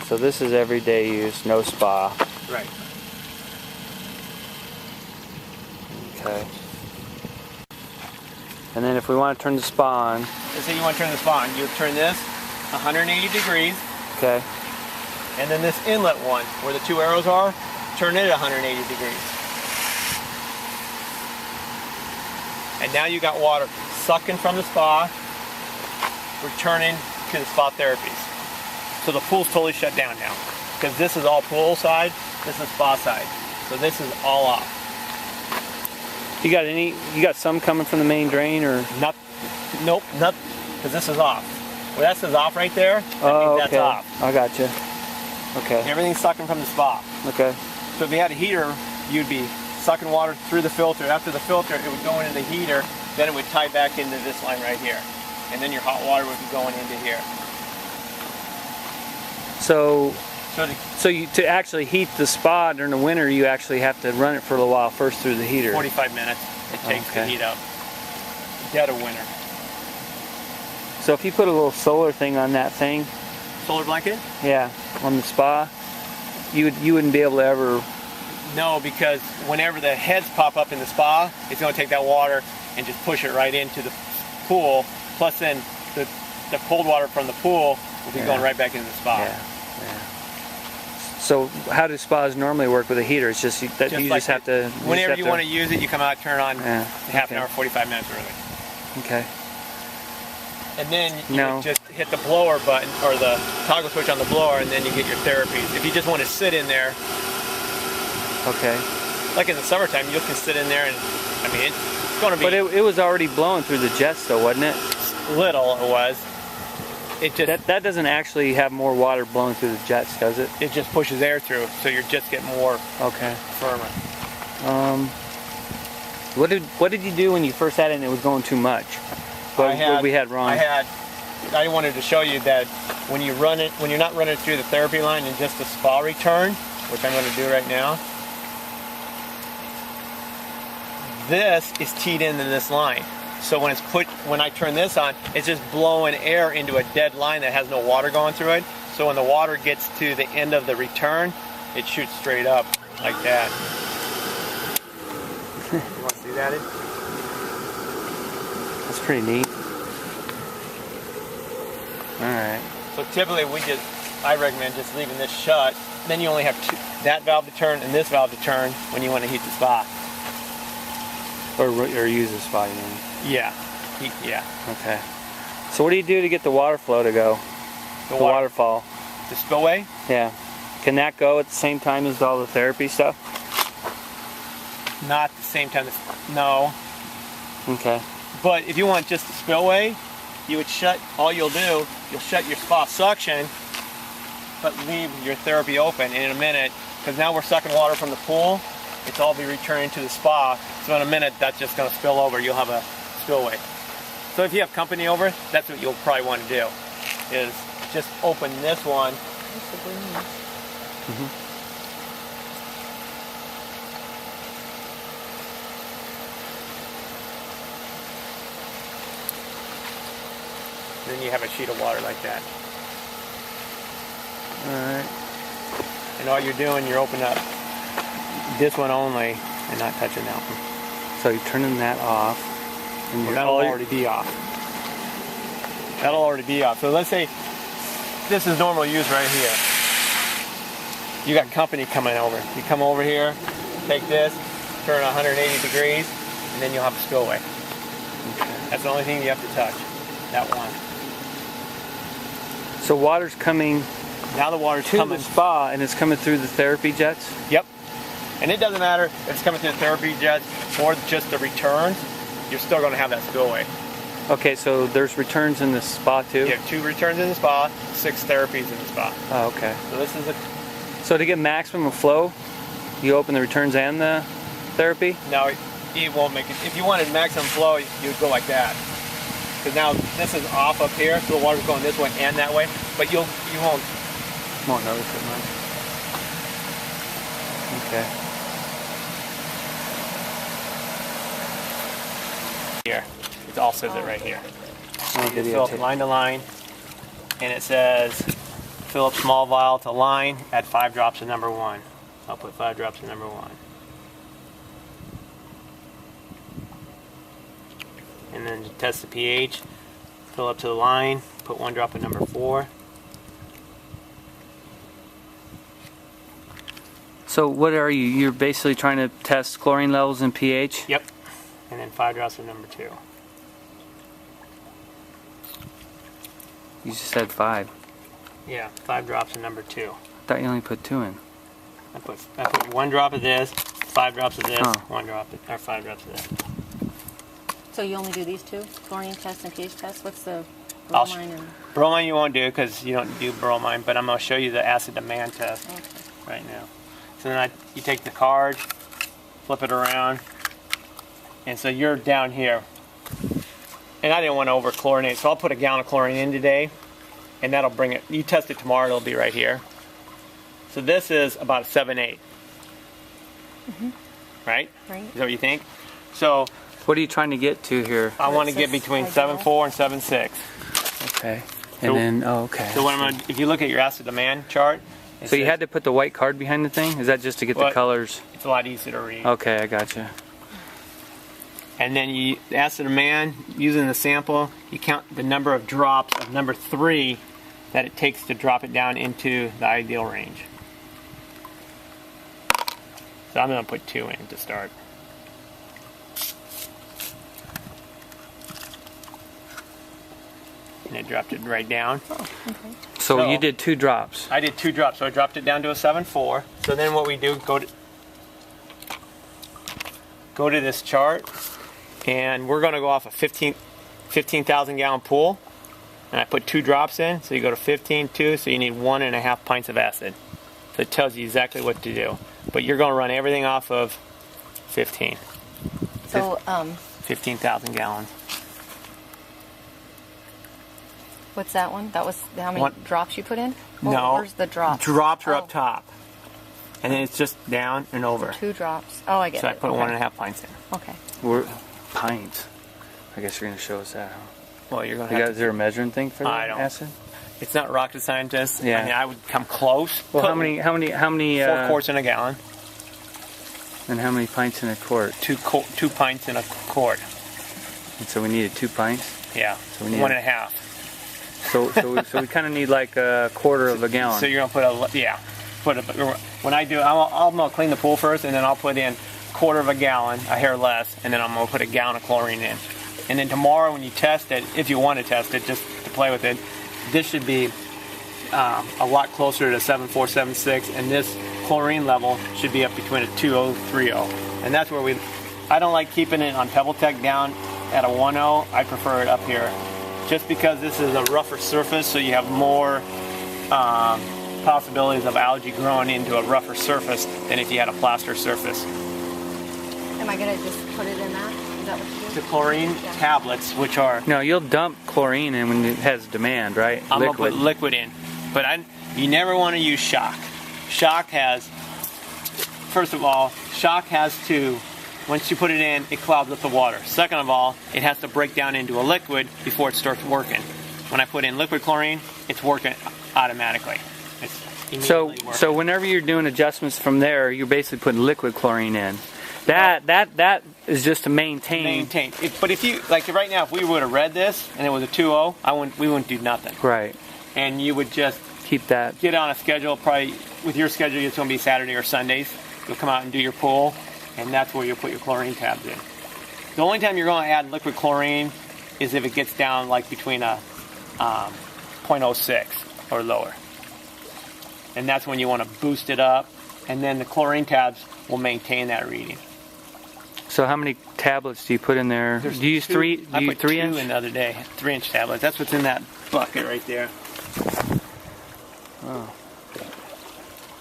So this is everyday use, no spa. Right. Okay. And then if we want to turn the spa on. Let's say you want to turn the spa on. You turn this 180 degrees. Okay. And then this inlet one, where the two arrows are, turn it at 180 degrees. And now you got water sucking from the spa, returning to the spa therapies. So the pool's totally shut down now. Because this is all pool side, this is spa side. So this is all off. You got some coming from the main drain or? Nope, because this is off. Where that says off right there, that means that's off. I got you. Okay. Everything's sucking from the spa. Okay. So if you had a heater, you'd be sucking water through the filter. After the filter, it would go into the heater, then it would tie back into this line right here. And then your hot water would be going into here. So to actually heat the spa during the winter, you actually have to run it for a little while first through the heater. 45 minutes it takes to heat up. Dead of winter. So if you put a little solar thing on that thing, solar blanket? Yeah, on the spa, you wouldn't be able to ever. No, because whenever the heads pop up in the spa, it's going to take that water and just push it right into the pool. Plus, then the cold water from the pool will be going right back into the spa. Yeah. So how do spas normally work with a heater? It's just that you just have to. Whenever you want to use it, you come out, turn on half an hour, 45 minutes early. Okay. And then you just hit the blower button or the toggle switch on the blower, and then you get your therapies. If you just want to sit in there. Okay. Like in the summertime, you can sit in there, and I mean, it's going to be. But it was already blowing through the jets, though, wasn't it? Little it was. It just that doesn't actually have more water blowing through the jets, does it? It just pushes air through, so your jets get more firmer. What did you do when you first had it and it was going too much? What we had wrong? I wanted to show you that when you run it, when you're not running it through the therapy line and just the spa return, which I'm going to do right now. This is teed into this line. So when I turn this on, it's just blowing air into a dead line that has no water going through it. So when the water gets to the end of the return, it shoots straight up like that. You want to see that? That's pretty neat. All right. So typically I recommend just leaving this shut. Then you only have that valve to turn and this valve to turn when you want to heat the spa. Or use the spa, you mean? Yeah. Yeah. Okay. So what do you do to get the water flow to go? The waterfall. The spillway? Yeah. Can that go at the same time as all the therapy stuff? Not at the same time. No. Okay. But if you want just the spillway, you would you'll shut your spa suction, but leave your therapy open. And in a minute, because now we're sucking water from the pool, it's all be returning to the spa. So in a minute, that's just going to spill over. You'll have a spillway. So if you have company over, that's what you'll probably want to do, is just open this one. Then you have a sheet of water like that. Alright. And all you're doing, you're opening up this one only and not touching that one. So you're turning that off. And that'll already be off. That'll already be off. So let's say this is normal use right here. You got company coming over. You come over here, take this, turn 180 degrees, and then you'll have a spillway. Okay. That's the only thing you have to touch. That one. So water's coming. Now the water's to coming the spa, and it's coming through the therapy jets. Yep. And it doesn't matter if it's coming through the therapy jets or just the returns. You're still going to have that spillway. Okay, so there's returns in the spa too. You have 2 returns in the spa, 6 therapies in the spa. Oh, okay. So this is So to get maximum flow, you open the returns and the therapy? No, it won't make it. If you wanted maximum flow, you would go like that. Because now this is off up here, so the water's going this way and that way. But you won't notice it much. Okay. Here, it all says it right here. Oh, You fill up line to line, and it says fill up small vial to line, add 5 drops of number 1. I'll put 5 drops of number 1. And then to test the pH, fill up to the line, put 1 drop of number 4. So what are you? You're basically trying to test chlorine levels and pH? Yep. And then 5 drops of number 2. You just said 5. Yeah, 5 drops of number 2. I thought you only put 2 in. I put 1 drop of this, 5 drops of this, Oh. 1 drop of, or 5 drops of this. So you only do these two? Chlorine test and pH test? What's the I'll bromine and... Bromine you won't do because you don't do bromine, but I'm going to show you the acid demand test Okay. right now. So then you take the card, flip it around, and so you're down here. And I didn't want to over chlorinate, so I'll put a gallon of chlorine in today, and that'll bring it. You test it tomorrow, it'll be right here. So this is about a 7.8. Right? Right. Is that what you think? So What are you trying to get to here? I want to What's get this between ideal? 7.4 and 7.6. Okay. So- And then, oh, okay. So what I'm gonna, if you look at your acid demand chart, it So you says had to put the white card behind the thing? Is that just to get the What? colors? it's a lot easier to read. Okay, I gotcha. And then you acid demand, using the sample, you count the number of drops of number 3 that it takes to drop it down into the ideal range. So I'm going to put 2 in to start. And it dropped it right down. So So- you did 2 drops. I did 2 drops, so I dropped it down to a 7.4. So then what we do, go to this chart, and we're going to go off a 15,000 gallon pool, and I put 2 drops in, so you go to 15, 2, so you need 1.5 pints of acid. So it tells you exactly what to do. But you're going to run everything off of 15, So, 15,000 gallons. what's that one? That was how many What? drops you put in? No. Where's the drops? Drops are Oh, up top, and then it's just down and over. 2 drops. Oh, I get So I it. put Okay. 1.5 pints in. Okay. We're pints. I guess you're going to show us that, huh? Well, you're going You to got, have is there a measuring thing for the I don't. acid? It's not rocket scientist. Yeah. I mean, I would come close. Well, Put how many 4 quarts in a gallon. and how many pints in a quart? 2 pints in a quart. And so we needed 2 pints. Yeah. So we need 1.5. So we kind of need like a quarter of a gallon. So you're gonna put when I do, I'm gonna clean the pool first, and then I'll put in quarter of a gallon, a hair less, and then I'm gonna put a gallon of chlorine in. And then tomorrow when you test it, if you want to test it, just to play with it, this should be a lot closer to 7.4, 7.6, and this chlorine level should be up between a 2.0, 3.0. And that's where I don't like keeping it on PebbleTech down at a 1.0. I prefer it up here. Just because this is a rougher surface, so you have more possibilities of algae growing into a rougher surface than if you had a plaster surface. Am I going to just put it in that? Is that what you do? The chlorine tablets, which are No, you'll dump chlorine in when it has demand, right? I'm gonna put liquid in, but you never want to use shock. Shock has, first of all, shock has to, once you put it in, it clouds up the water. Second of all, it has to break down into a liquid before it starts working. When I put in liquid chlorine, it's working automatically. It's immediately working. So whenever you're doing adjustments from there, you're basically putting liquid chlorine in. That is just to maintain. But if you, like right now, if we would have read this and it was a 2.0, we wouldn't do nothing. Right. And you would just Keep that. get on a schedule, probably with your schedule, it's going to be Saturday or Sundays. You'll come out and do your pool, and that's where you'll put your chlorine tabs in. The only time you're going to add liquid chlorine is if it gets down like between a 0.06 or lower. And that's when you want to boost it up, and then the chlorine tabs will maintain that reading. So how many tablets do you put in there? There's Do you use two- three? Do I you put 3 2 inch? in the other day, 3-inch tablets. That's what's in that bucket right there. Oh.